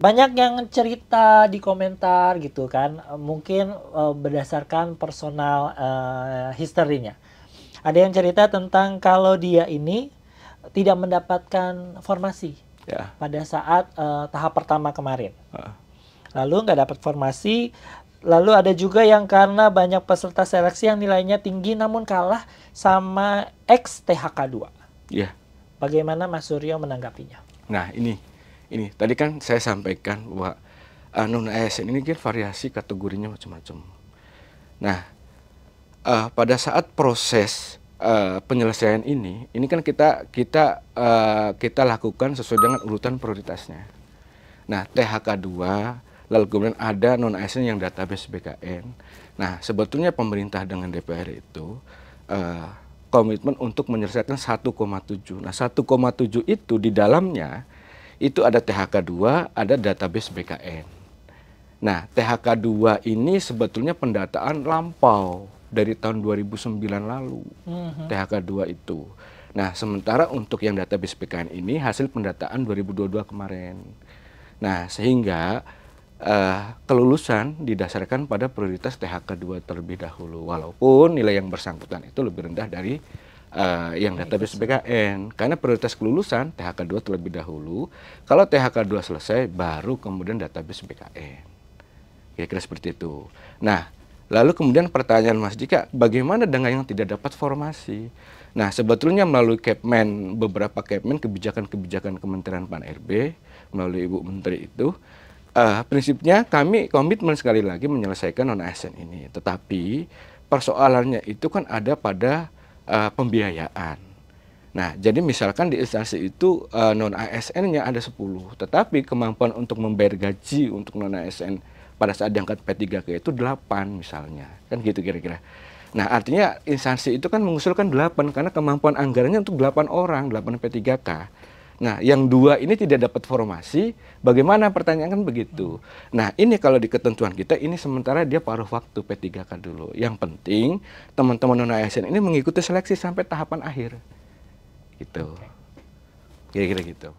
banyak yang cerita di komentar gitu kan, mungkin berdasarkan personal historinya. Ada yang cerita tentang kalau dia ini tidak mendapatkan formasi Ya. pada saat tahap pertama kemarin. Uh, Lalu nggak dapat formasi. Lalu ada juga yang karena banyak peserta seleksi yang nilainya tinggi namun kalah sama ex THK2. ya. Bagaimana Mas Suryo menanggapinya? Nah, ini tadi kan saya sampaikan bahwa non ASN ini kan variasi kategorinya macam-macam. Nah, pada saat proses penyelesaian ini kan kita lakukan sesuai dengan urutan prioritasnya. Nah, THK2, lalu kemudian ada non ASN yang database BKN. Nah, sebetulnya pemerintah dengan DPR itu komitmen untuk menyelesaikan 1,7. Nah, 1,7 itu di dalamnya itu ada THK2, ada database BKN. Nah, THK2 ini sebetulnya pendataan lampau dari tahun 2009 lalu. THK2 itu. Nah, sementara untuk yang database BKN ini hasil pendataan 2022 kemarin. Nah, sehingga kelulusan didasarkan pada prioritas THK2 terlebih dahulu, walaupun nilai yang bersangkutan itu lebih rendah dari yang database BKN, karena prioritas kelulusan THK2 terlebih dahulu. Kalau THK2 selesai, baru kemudian database BKN. Kira-kira seperti itu. Nah, lalu kemudian pertanyaan Mas Dika, bagaimana dengan yang tidak dapat formasi? Nah, sebetulnya melalui Kepmen, beberapa Kepmen, kebijakan-kebijakan Kementerian Pan-RB, melalui Ibu Menteri itu, prinsipnya kami komitmen sekali lagi menyelesaikan non-ASN ini. Tetapi persoalannya itu kan ada pada pembiayaan. Nah, jadi misalkan di instansi itu non-ASN-nya ada 10, tetapi kemampuan untuk membayar gaji untuk non-ASN pada saat diangkat P3K itu 8 misalnya. Kan gitu kira-kira. Nah, artinya instansi itu kan mengusulkan 8 karena kemampuan anggarannya untuk 8 orang, 8 P3K. Nah, yang 2 ini tidak dapat formasi, bagaimana pertanyaan kan begitu. Nah, ini kalau di ketentuan kita, ini sementara dia paruh waktu P3K dulu. Yang penting, teman-teman non-ASN ini mengikuti seleksi sampai tahapan akhir. Gitu. Kira-kira gitu.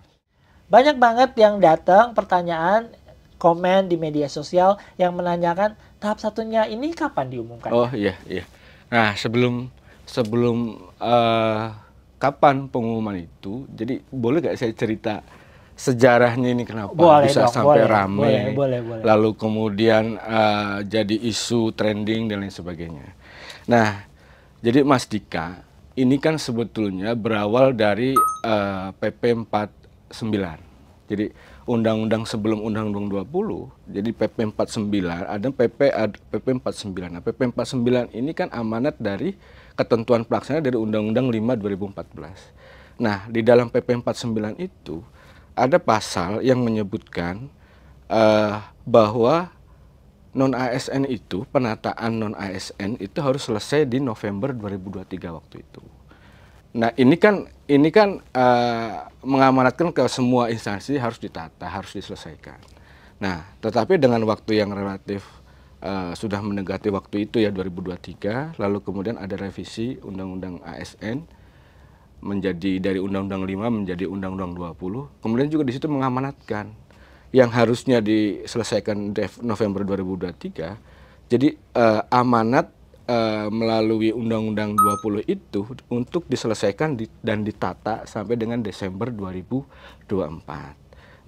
Banyak banget yang datang pertanyaan, komen di media sosial yang menanyakan tahap satunya ini kapan diumumkan? Oh iya, iya. Nah, sebelum kapan pengumuman itu, jadi boleh gak saya cerita sejarahnya ini kenapa Boleh bisa dong, sampai boleh, rame, boleh. lalu kemudian jadi isu trending dan lain sebagainya. Nah, jadi Mas Dika, ini kan sebetulnya berawal dari PP 49. Jadi undang-undang sebelum Undang-Undang 20, jadi PP 49, ada PP 49. Nah, PP 49 ini kan amanat dari ketentuan pelaksana dari Undang-Undang 5 2014. Nah, di dalam PP 49 itu ada pasal yang menyebutkan bahwa non-ASN itu, penataan non-ASN itu harus selesai di November 2023 waktu itu. Nah, ini kan mengamanatkan ke semua instansi harus ditata, harus diselesaikan. Nah, tetapi dengan waktu yang relatif sudah mendekati waktu itu ya 2023, lalu kemudian ada revisi Undang-Undang ASN menjadi dari Undang-Undang 5 menjadi Undang-Undang 20. Kemudian juga di situ mengamanatkan yang harusnya diselesaikan November 2023. Jadi amanat melalui Undang-Undang 20 itu untuk diselesaikan dan ditata sampai dengan Desember 2024.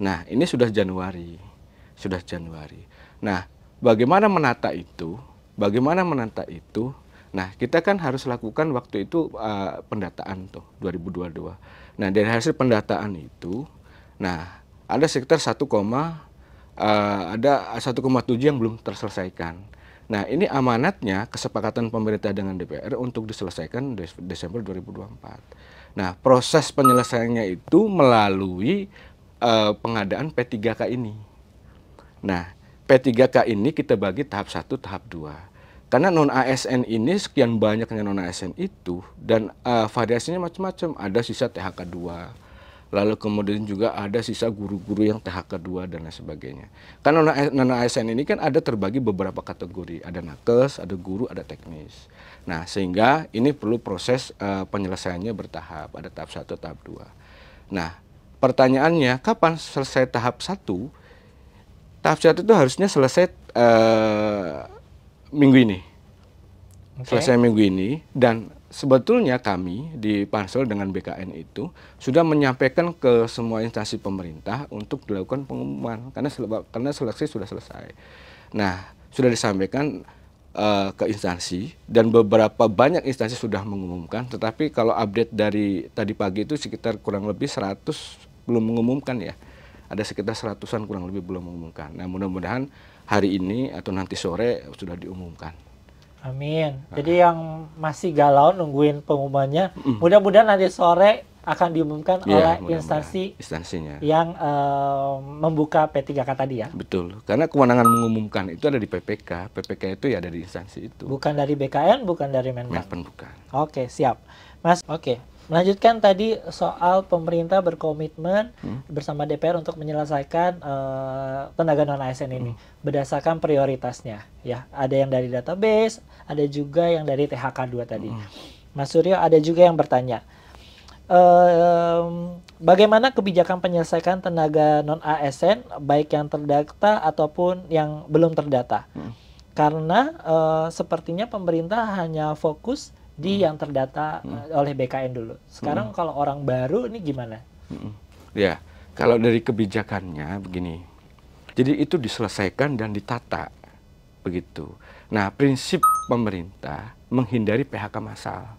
Nah, ini sudah Januari. Nah, bagaimana menata itu? Nah, kita kan harus lakukan waktu itu pendataan tuh 2022. Nah, dari hasil pendataan itu, nah ada sekitar 1,7 yang belum terselesaikan. Nah, ini amanatnya kesepakatan pemerintah dengan DPR untuk diselesaikan Desember 2024. Nah, proses penyelesaiannya itu melalui pengadaan P3K ini. Nah, P3K ini kita bagi tahap 1, tahap 2. Karena non-ASN ini sekian banyaknya non-ASN itu dan variasinya macam-macam. Ada sisa THK2. Lalu kemudian juga ada sisa guru-guru yang THK2 dan lain sebagainya. Karena non-ASN ini kan ada terbagi beberapa kategori. Ada nakes, ada guru, ada teknis. Nah, sehingga ini perlu proses penyelesaiannya bertahap. Ada tahap 1, tahap 2. Nah, pertanyaannya kapan selesai tahap 1? tahap 1 itu harusnya selesai minggu ini. Selesai minggu ini, dan sebetulnya kami di Pansel dengan BKN itu sudah menyampaikan ke semua instansi pemerintah untuk dilakukan pengumuman karena seleksi sudah selesai. Nah, sudah disampaikan ke instansi dan beberapa banyak instansi sudah mengumumkan, tetapi kalau update dari tadi pagi itu sekitar kurang lebih 100 belum mengumumkan ya. Ada sekitar 100-an kurang lebih belum mengumumkan. Nah, mudah-mudahan hari ini atau nanti sore sudah diumumkan. Amin. Jadi yang masih galau nungguin pengumumannya, mudah-mudahan nanti sore akan diumumkan oleh instansinya yang membuka P3K tadi ya. Betul. Karena kewenangan mengumumkan itu ada di PPK. PPK itu ya ada di instansi itu. Bukan dari BKN, bukan dari Menpan. Bukan. Oke, siap. Mas, oke. Melanjutkan tadi soal pemerintah berkomitmen bersama DPR untuk menyelesaikan tenaga non-ASN ini berdasarkan prioritasnya. Ya, ada yang dari database, ada juga yang dari THK2 tadi. Mas Suryo, ada juga yang bertanya, bagaimana kebijakan penyelesaian tenaga non-ASN baik yang terdata ataupun yang belum terdata? Karena sepertinya pemerintah hanya fokus di yang terdata oleh BKN dulu. Sekarang kalau orang baru ini gimana? Ya, kalau dari kebijakannya begini. Jadi itu diselesaikan dan ditata begitu. Nah, prinsip pemerintah menghindari PHK massal.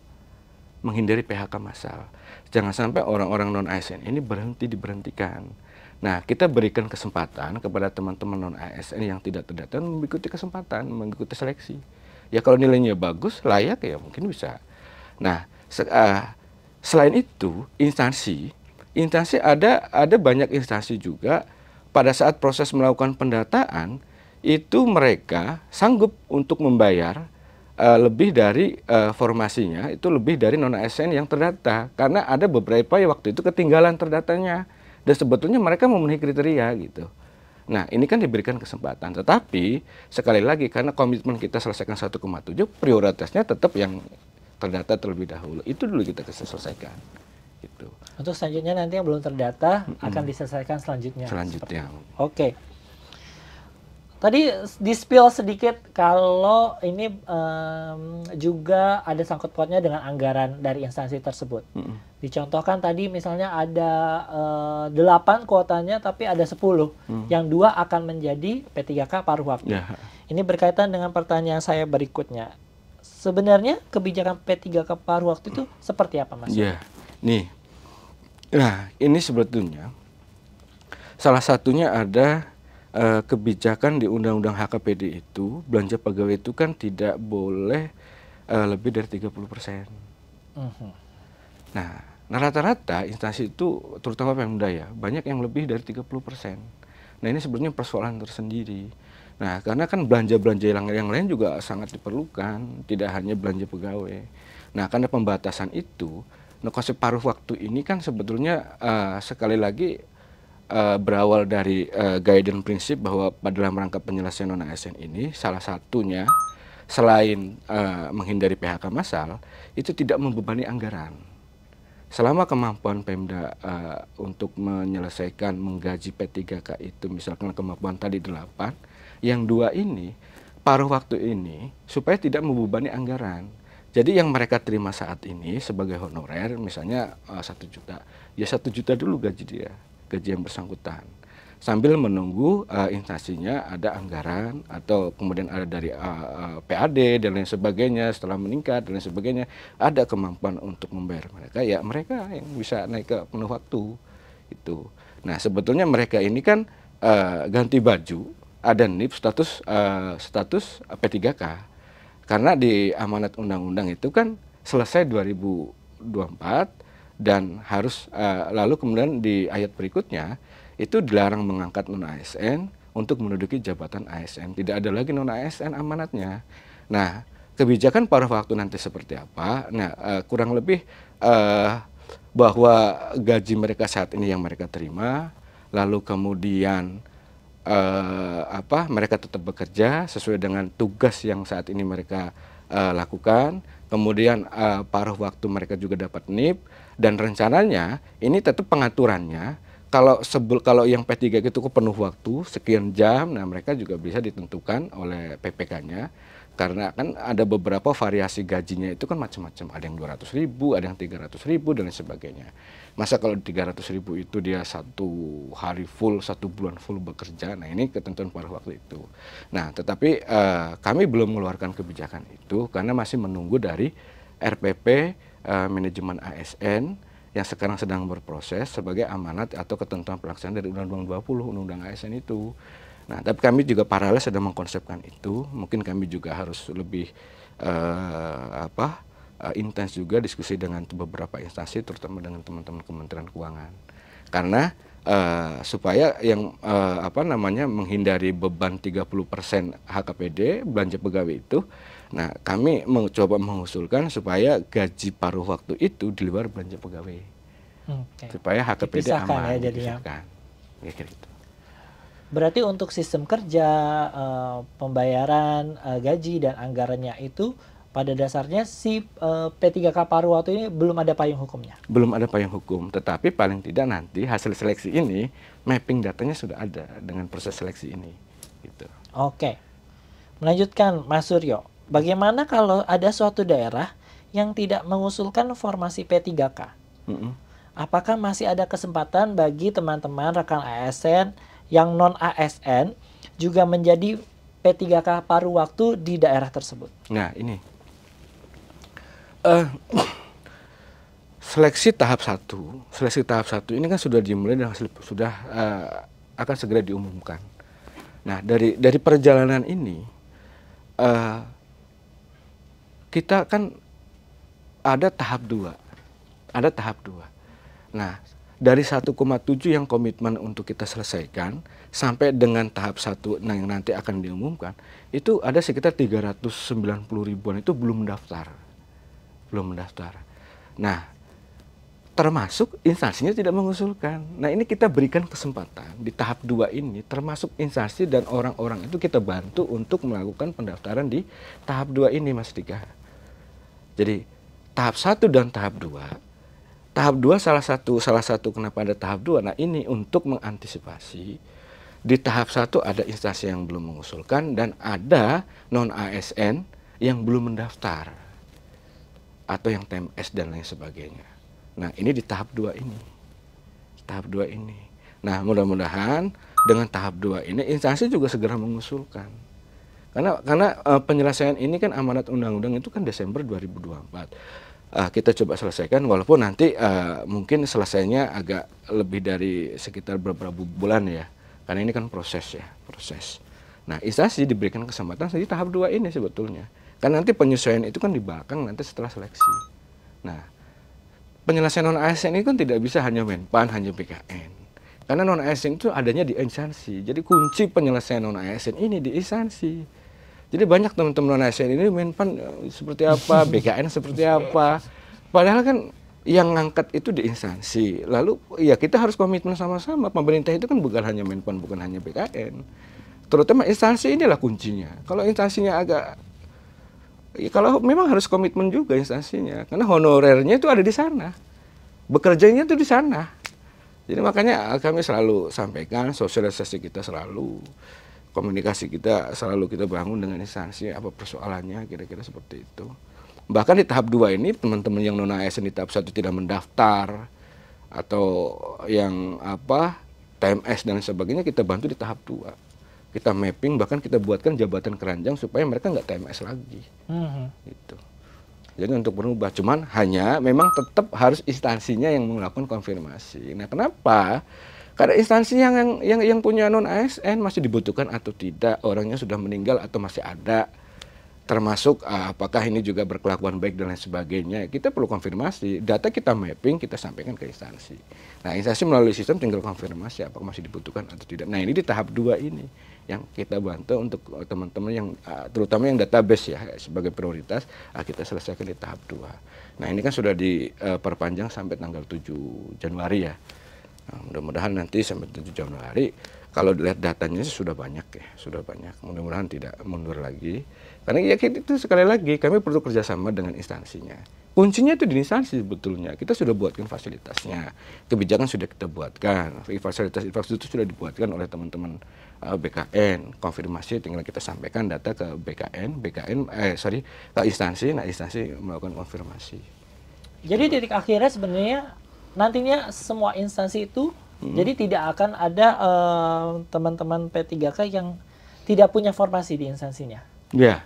Menghindari PHK massal. Jangan sampai orang-orang non-ASN ini diberhentikan. Nah, kita berikan kesempatan kepada teman-teman non-ASN yang tidak terdata mengikuti kesempatan, mengikuti seleksi. Ya kalau nilainya bagus, layak ya mungkin bisa. Nah, selain itu instansi ada banyak instansi juga pada saat proses melakukan pendataan itu mereka sanggup untuk membayar lebih dari formasinya itu lebih dari non-ASN yang terdata karena ada beberapa waktu itu ketinggalan terdatanya dan sebetulnya mereka memenuhi kriteria gitu. Nah, ini kan diberikan kesempatan, tetapi sekali lagi karena komitmen kita selesaikan 1,7, prioritasnya tetap yang terdata terlebih dahulu. Itu dulu kita selesaikan. Gitu. Untuk selanjutnya nanti yang belum terdata akan diselesaikan selanjutnya. Oke. Tadi di-spill sedikit kalau ini juga ada sangkut pautnya dengan anggaran dari instansi tersebut. Dicontohkan tadi misalnya ada 8 kuotanya tapi ada 10. Yang 2 akan menjadi P3K paruh waktu. Ini berkaitan dengan pertanyaan saya berikutnya. Sebenarnya kebijakan P3K paruh waktu itu seperti apa, Mas? Ya, nih. Nah, ini sebetulnya salah satunya ada kebijakan di Undang-Undang HKPD itu belanja pegawai itu kan tidak boleh lebih dari 30%. Nah, rata-rata instansi itu terutama Pemda ya banyak yang lebih dari 30%. Nah, ini sebenarnya persoalan tersendiri. Nah, karena kan belanja-belanja yang lain juga sangat diperlukan, tidak hanya belanja pegawai. Nah, karena pembatasan itu, konsep paruh waktu ini kan sebetulnya sekali lagi berawal dari guidance prinsip bahwa dalam rangka penyelesaian non-ASN ini salah satunya selain menghindari PHK massal itu tidak membebani anggaran. Selama kemampuan Pemda untuk menyelesaikan menggaji P3K itu misalkan kemampuan tadi 8, yang 2 ini paruh waktu ini supaya tidak membebani anggaran. Jadi yang mereka terima saat ini sebagai honorer misalnya 1 juta, ya 1 juta dulu gaji dia. Gaji yang bersangkutan sambil menunggu instansinya ada anggaran atau kemudian ada dari PAD dan lain sebagainya setelah meningkat dan lain sebagainya ada kemampuan untuk membayar mereka ya mereka yang bisa naik ke penuh waktu itu. Nah sebetulnya mereka ini kan ganti baju ada NIP status P3K karena di amanat undang-undang itu kan selesai 2024 dan harus lalu kemudian di ayat berikutnya itu dilarang mengangkat non-ASN untuk menduduki jabatan ASN. Tidak ada lagi non-ASN amanatnya. Nah, kebijakan paruh waktu nanti seperti apa? Nah, kurang lebih bahwa gaji mereka saat ini yang mereka terima, lalu kemudian mereka tetap bekerja sesuai dengan tugas yang saat ini mereka lakukan. Kemudian paruh waktu mereka juga dapat NIP dan rencananya ini tetap pengaturannya kalau yang P3K itu penuh waktu sekian jam, nah mereka juga bisa ditentukan oleh PPK-nya. Karena kan ada beberapa variasi gajinya itu kan macam-macam, ada yang 200.000, ada yang 300.000 dan lain sebagainya. Masa kalau 300.000 itu dia 1 hari full, 1 bulan full bekerja, nah ini ketentuan paruh waktu itu. Nah tetapi kami belum mengeluarkan kebijakan itu karena masih menunggu dari RPP manajemen ASN yang sekarang sedang berproses sebagai amanat atau ketentuan pelaksanaan dari Undang-Undang 20, Undang-Undang ASN itu. Nah, tapi kami juga paralel sedang mengkonsepkan itu. Mungkin kami juga harus lebih intens juga diskusi dengan beberapa instansi, terutama dengan teman-teman Kementerian Keuangan. Karena supaya yang menghindari beban 30% HKPD belanja pegawai itu, nah kami mencoba mengusulkan supaya gaji paruh waktu itu di luar belanja pegawai, supaya HKPD dipisahkan aman, ya jadinya. Ya, gitu. Berarti untuk sistem kerja, pembayaran gaji dan anggarannya itu pada dasarnya si P3K paruh waktu ini belum ada payung hukumnya. Belum ada payung hukum, tetapi paling tidak nanti hasil seleksi ini mapping datanya sudah ada dengan proses seleksi ini. Gitu. Oke, melanjutkan Mas Suryo. Bagaimana kalau ada suatu daerah yang tidak mengusulkan formasi P3K? Apakah masih ada kesempatan bagi teman-teman rekan ASN yang non ASN juga menjadi P3K paruh waktu di daerah tersebut? Nah ini seleksi tahap 1 ini kan sudah dimulai dan sudah akan segera diumumkan. Nah dari perjalanan ini kita kan ada tahap 2. Nah dari 1,7 yang komitmen untuk kita selesaikan sampai dengan tahap 1 yang nanti akan diumumkan, itu ada sekitar 390 ribuan itu belum mendaftar. Nah, termasuk instansinya tidak mengusulkan. Nah, ini kita berikan kesempatan di tahap 2 ini, termasuk instansi dan orang-orang itu kita bantu untuk melakukan pendaftaran di tahap 2 ini, Mas Dika. Jadi, tahap 1 dan tahap 2. Tahap 2 salah satu kenapa ada tahap 2. Nah, ini untuk mengantisipasi di tahap 1 ada instansi yang belum mengusulkan dan ada non ASN yang belum mendaftar atau yang TMS dan lain sebagainya. Nah, ini di tahap 2 ini. Nah, mudah-mudahan dengan tahap 2 ini instansi juga segera mengusulkan. Karena penyelesaian ini kan amanat undang-undang itu kan Desember 2024. Kita coba selesaikan walaupun nanti mungkin selesainya agak lebih dari sekitar beberapa bulan ya. Karena ini kan proses. Nah, instansi diberikan kesempatan di tahap 2 ini sebetulnya. Karena nanti penyesuaian itu kan di belakang nanti setelah seleksi. Nah, penyelesaian non ASN ini kan tidak bisa hanya Menpan, hanya BKN. Karena non ASN itu adanya di instansi. Jadi kunci penyelesaian non ASN ini di instansi. Jadi banyak teman-teman non ASN ini Menpan seperti apa, BKN seperti apa. Padahal kan yang ngangkat itu di instansi. Lalu ya kita harus komitmen sama-sama. Pemerintah itu kan bukan hanya Menpan, bukan hanya BKN. Terutama instansi inilah kuncinya. Kalau instansinya kalau memang harus komitmen juga instansinya. Karena honorernya itu ada di sana. Bekerjanya itu di sana. Jadi makanya kami selalu sampaikan, sosialisasi kita selalu, komunikasi kita selalu kita bangun dengan instansi, apa persoalannya, kira-kira seperti itu. Bahkan di tahap 2 ini, teman-teman yang non-ASN di tahap 1 tidak mendaftar, atau yang TMS dan sebagainya, kita bantu di tahap 2. Kita mapping, bahkan kita buatkan jabatan keranjang supaya mereka nggak TMS lagi. Gitu. Jadi untuk berubah, cuman hanya memang tetap harus instansinya yang melakukan konfirmasi. Nah, kenapa? Karena instansi yang punya non ASN masih dibutuhkan atau tidak, orangnya sudah meninggal atau masih ada, termasuk apakah ini juga berkelakuan baik dan lain sebagainya. Kita perlu konfirmasi, data kita mapping, kita sampaikan ke instansi. Nah, instansi melalui sistem tinggal konfirmasi apakah masih dibutuhkan atau tidak. Nah, ini di tahap 2 ini yang kita bantu untuk teman-teman yang terutama yang database ya sebagai prioritas, kita selesaikan di tahap 2. Nah, ini kan sudah diperpanjang sampai tanggal 7 Januari ya. Nah, mudah-mudahan nanti sampai 7 Januari kalau dilihat datanya sudah banyak ya, sudah banyak. Mudah-mudahan tidak mundur lagi. Karena ya itu sekali lagi kami perlu kerjasama dengan instansinya. Kuncinya itu di instansi sebetulnya. Kita sudah buatkan fasilitasnya, kebijakan sudah kita buatkan, fasilitas infrastruktur sudah dibuatkan oleh teman-teman BKN. Konfirmasi tinggal kita sampaikan data ke BKN, ke instansi, nah instansi melakukan konfirmasi. Jadi titik akhirnya sebenarnya nantinya semua instansi itu jadi tidak akan ada teman-teman P3K yang tidak punya formasi di instansinya. Ya.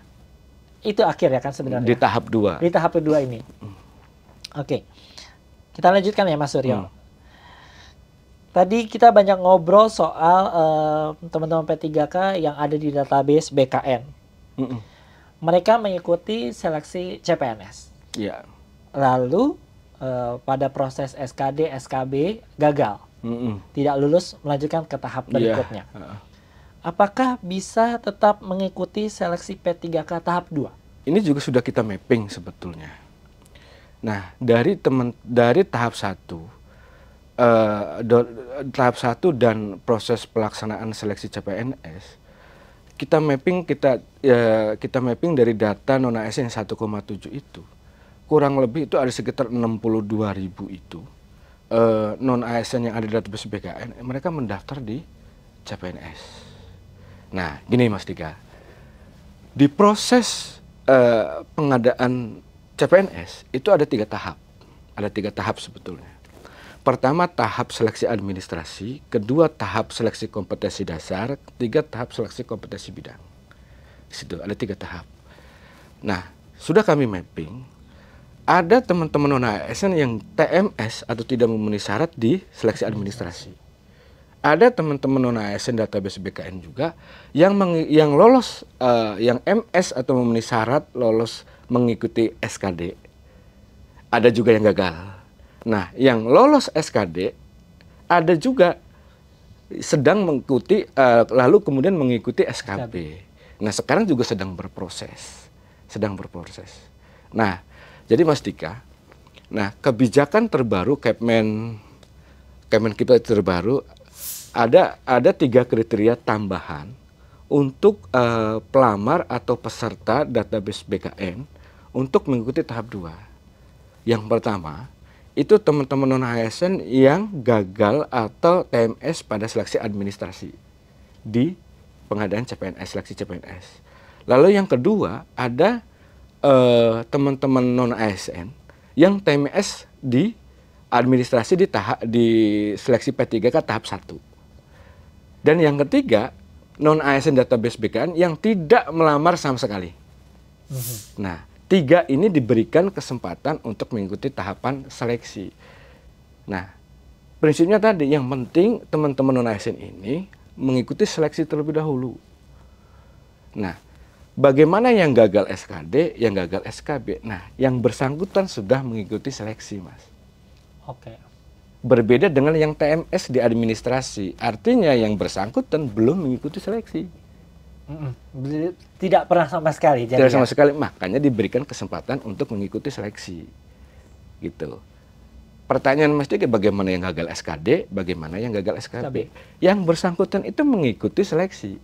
Itu akhir ya kan sebenarnya. Di tahap 2. Di tahap kedua ini. Oke. Kita lanjutkan ya Mas Suryo. Tadi kita banyak ngobrol soal teman-teman P3K yang ada di database BKN. Mereka mengikuti seleksi CPNS. Ya. Lalu pada proses SKD, SKB gagal. Tidak lulus melanjutkan ke tahap berikutnya. Apakah bisa tetap mengikuti seleksi P3K tahap 2? Ini juga sudah kita mapping sebetulnya. Nah, dari tahap 1 dan proses pelaksanaan seleksi CPNS, kita mapping dari data non ASN yang 1,7 itu. Kurang lebih itu ada sekitar 62.000 itu. Non ASN yang ada di database BKN, mereka mendaftar di CPNS. Nah, gini Mas Dika, di proses pengadaan CPNS itu ada 3 tahap. Ada 3 tahap sebetulnya. Pertama tahap seleksi administrasi, kedua tahap seleksi kompetensi dasar, ketiga tahap seleksi kompetensi bidang. Di situ ada 3 tahap. Nah, sudah kami mapping, ada teman-teman non-ASN yang TMS atau tidak memenuhi syarat di seleksi administrasi. Ada teman-teman non-ASN database BKN juga yang lolos, yang MS atau memenuhi syarat lolos mengikuti SKD. Ada juga yang gagal. Nah, yang lolos SKD ada juga sedang mengikuti, lalu kemudian mengikuti SKB. Nah, sekarang juga sedang berproses. Nah, jadi Mas Dika, nah kebijakan terbaru Kemenkiblat terbaru ada 3 kriteria tambahan untuk pelamar atau peserta database BKN untuk mengikuti tahap 2. Yang pertama, itu teman-teman non-ASN yang gagal atau TMS pada seleksi administrasi di pengadaan CPNS, seleksi CPNS. Lalu yang kedua, ada teman-teman non-ASN yang TMS di administrasi di seleksi P3K tahap 1. Dan yang ketiga, non-ASN database BKN yang tidak melamar sama sekali. Nah, 3 ini diberikan kesempatan untuk mengikuti tahapan seleksi. Nah, prinsipnya tadi yang penting teman-teman non-ASN ini mengikuti seleksi terlebih dahulu. Nah, bagaimana yang gagal SKD, yang gagal SKB? Nah, yang bersangkutan sudah mengikuti seleksi, Mas. Oke. Berbeda dengan yang TMS di administrasi, artinya yang bersangkutan belum mengikuti seleksi. Tidak pernah sama sekali. Tidak sama sekali, makanya diberikan kesempatan untuk mengikuti seleksi, gitu. Pertanyaan Mas Dika, bagaimana yang gagal SKD, bagaimana yang gagal SKB? Yang bersangkutan itu mengikuti seleksi.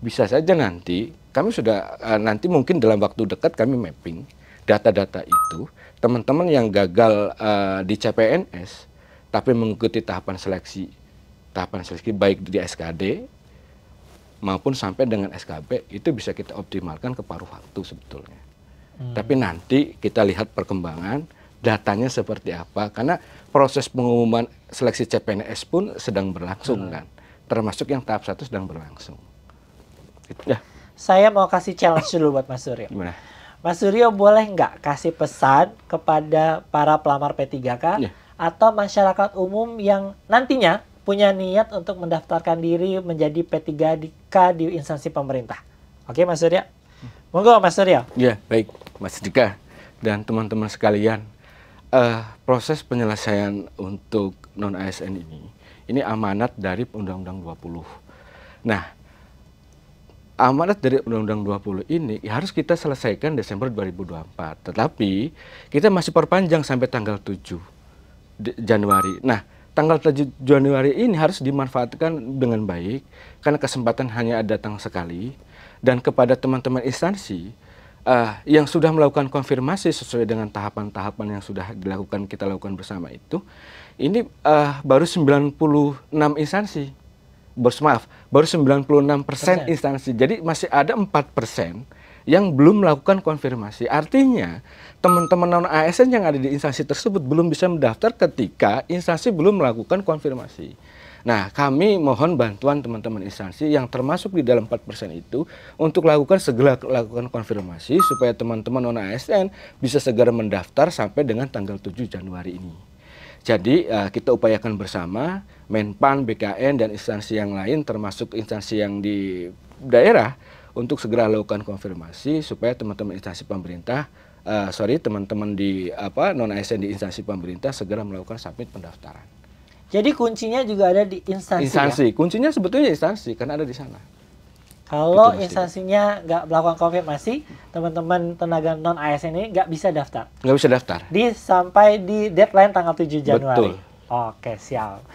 Bisa saja nanti kami sudah nanti mungkin dalam waktu dekat kami mapping data-data itu, teman-teman yang gagal di CPNS tapi mengikuti tahapan seleksi baik di SKD maupun sampai dengan SKB, itu bisa kita optimalkan ke paruh waktu sebetulnya. Tapi nanti kita lihat perkembangan datanya seperti apa, karena proses pengumuman seleksi CPNS pun sedang berlangsung kan, termasuk yang tahap 1 sedang berlangsung. Ya. Saya mau kasih challenge dulu buat Mas Suryo. Gimana? Mas Suryo boleh nggak kasih pesan kepada para pelamar P3K atau masyarakat umum yang nantinya punya niat untuk mendaftarkan diri menjadi P3K di instansi pemerintah? Oke Mas Suryo? Monggo Mas Suryo. Ya, baik Mas Dika dan teman-teman sekalian. Proses penyelesaian untuk non-ASN ini amanat dari Undang-Undang 20. Nah, amanat dari Undang-Undang 20 ini harus kita selesaikan Desember 2024. Tetapi kita masih perpanjang sampai tanggal 7 Januari. Nah, tanggal 7 Januari ini harus dimanfaatkan dengan baik karena kesempatan hanya datang sekali. Dan kepada teman-teman instansi yang sudah melakukan konfirmasi sesuai dengan tahapan-tahapan yang sudah kita lakukan bersama itu, ini baru 96 instansi. Baru 96% instansi. Jadi masih ada 4% yang belum melakukan konfirmasi. Artinya teman-teman non-ASN yang ada di instansi tersebut belum bisa mendaftar ketika instansi belum melakukan konfirmasi. Nah, kami mohon bantuan teman-teman instansi yang termasuk di dalam 4% itu untuk segera lakukan konfirmasi supaya teman-teman non-ASN bisa segera mendaftar sampai dengan tanggal 7 Januari ini. Jadi kita upayakan bersama Menpan, BKN, dan instansi yang lain termasuk instansi yang di daerah untuk segera lakukan konfirmasi supaya teman-teman instansi pemerintah, teman-teman di non-ASN di instansi pemerintah segera melakukan submit pendaftaran. Jadi kuncinya juga ada di instansi. Instansi, ya? Kuncinya sebetulnya instansi karena ada di sana. Kalau instansinya nggak melakukan konfirmasi, teman-teman tenaga non ASN ini nggak bisa daftar. Nggak bisa daftar. Sampai di deadline tanggal 7 Januari. Betul. Oke, siap.